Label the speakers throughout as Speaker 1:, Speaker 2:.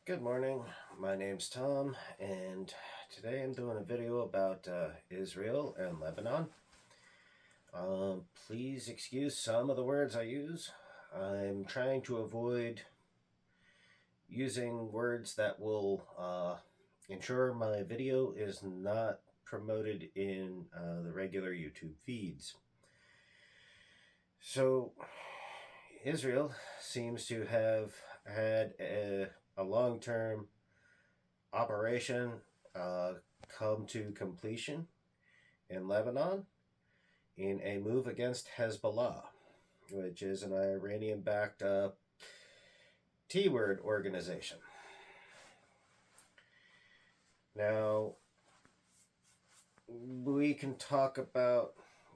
Speaker 1: Good morning, my name's Tom, and today I'm doing a video about Israel and Lebanon. Please excuse some of the words I use. I'm trying to avoid using words that will ensure my video is not promoted in the regular YouTube feeds. So, Israel seems to have had a long-term operation uh, come to completion in Lebanon in a move against Hezbollah, which is an Iranian-backed T-word organization. Now, we can talk about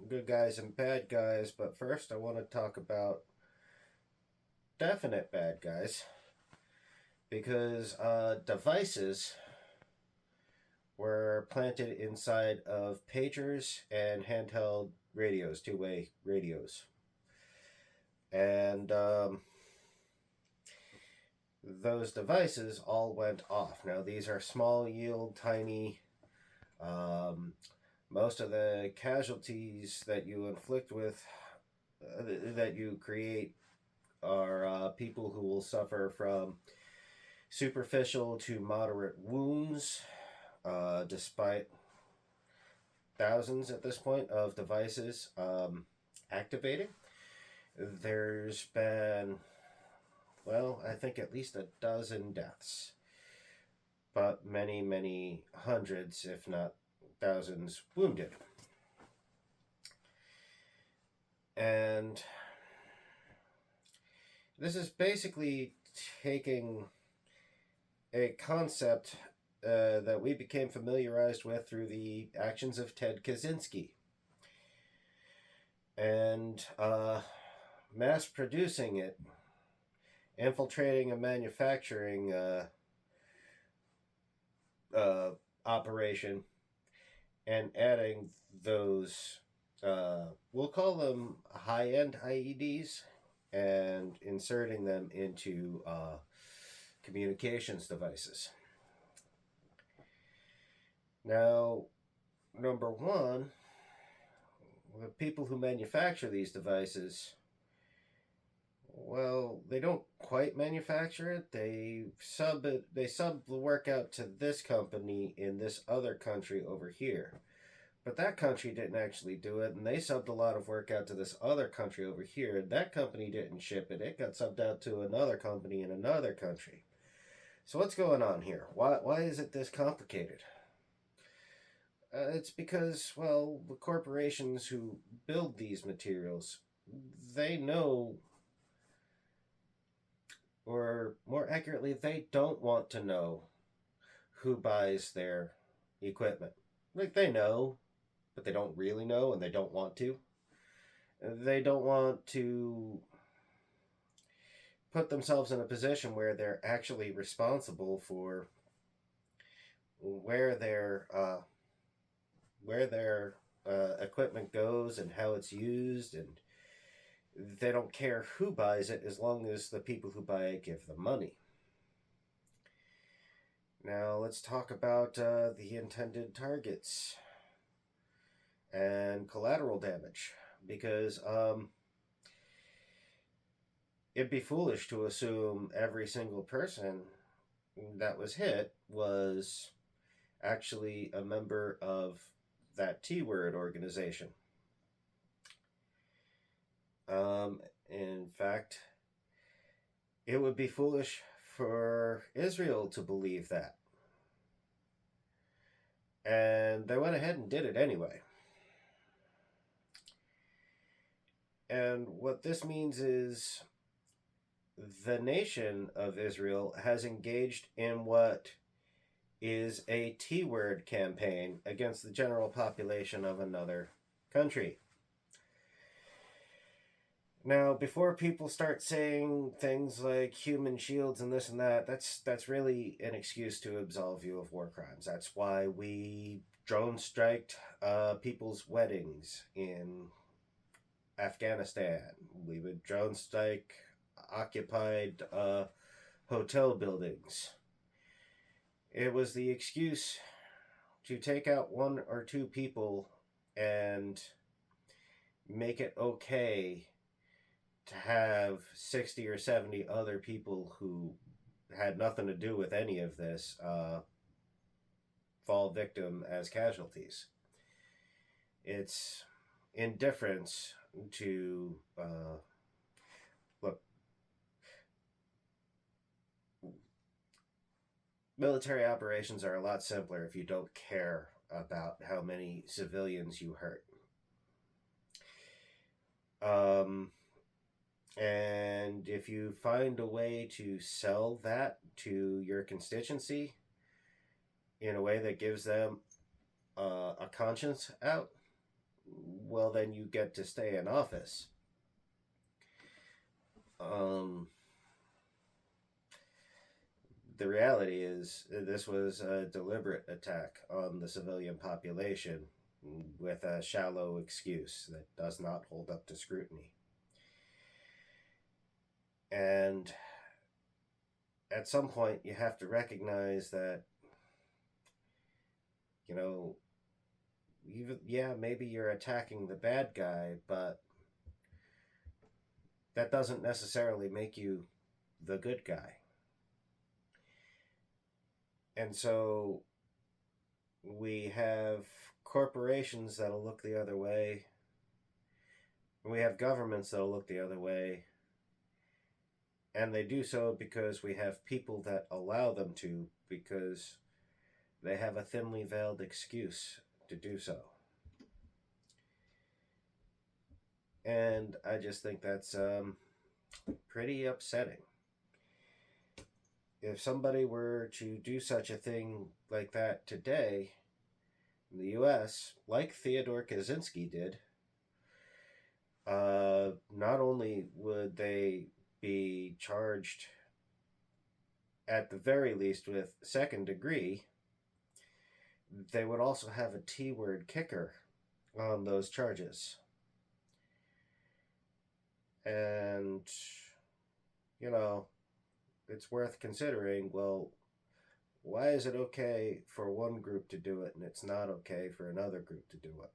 Speaker 1: good guys and bad guys, but first I want to talk about definite bad guys, because devices were planted inside of pagers and handheld radios, two-way radios. And those devices all went off. Now, these are small yield, tiny. Most of the casualties that you inflict with, that you create, are people who will suffer from superficial to moderate wounds, despite thousands at this point of devices activating. There's been, well, I think at least a dozen deaths, but many, many hundreds, if not thousands, wounded. And this is basically taking a concept that we became familiarized with through the actions of Ted Kaczynski, and mass producing it, infiltrating a manufacturing operation, and adding those, we'll call them high-end IEDs, and inserting them into communications devices. Now, number one, the people who manufacture these devices, well, they don't quite manufacture it. They sub the work out to this company in this other country over here. But that country didn't actually do it, and they subbed a lot of work out to this other country over here, and that company didn't ship it. It got subbed out to another company in another country. So what's going on here? Why is it this complicated? It's because, well, the corporations who build these materials, they know, or more accurately, they don't want to know who buys their equipment. Like, they know, but they don't really know, and they don't want to. They don't want to put themselves in a position where they're actually responsible for where their equipment goes and how it's used, and they don't care who buys it as long as the people who buy it give them money. Now let's talk about the intended targets and collateral damage, because it'd be foolish to assume every single person that was hit was actually a member of that T-word organization. In fact, it would be foolish for Israel to believe that. And they went ahead and did it anyway. And what this means is the nation of Israel has engaged in what is a T-word campaign against the general population of another country. Now, before people start saying things like human shields and this and that, that's really an excuse to absolve you of war crimes. That's why we drone striked people's weddings in Afghanistan. We would drone strike occupied hotel buildings It was the excuse to take out one or two people and make it okay to have 60 or 70 other people who had nothing to do with any of this fall victim as casualties. It's indifference to look. Military operations are a lot simpler if you don't care about how many civilians you hurt. And if you find a way to sell that to your constituency in a way that gives them a conscience out, well, then you get to stay in office. The reality is, this was a deliberate attack on the civilian population with a shallow excuse that does not hold up to scrutiny. And at some point, you have to recognize that, maybe you're attacking the bad guy, but that doesn't necessarily make you the good guy. And so we have corporations that'll look the other way. We have governments that'll look the other way. And they do so because we have people that allow them to, because they have a thinly veiled excuse to do so. And I just think that's pretty upsetting. If somebody were to do such a thing like that today in the U.S., like Theodore Kaczynski did, not only would they be charged at the very least with second degree, they would also have a T-word kicker on those charges. And, it's worth considering, well, why is it okay for one group to do it and it's not okay for another group to do it?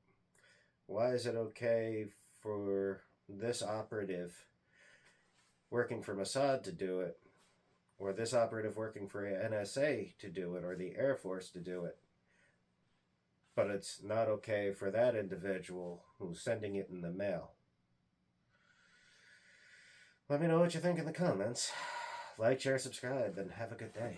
Speaker 1: Why is it okay for this operative working for Mossad to do it, or this operative working for NSA to do it, or the Air Force to do it, but it's not okay for that individual who's sending it in the mail? Let me know what you think in the comments. Like, share, subscribe, and have a good day.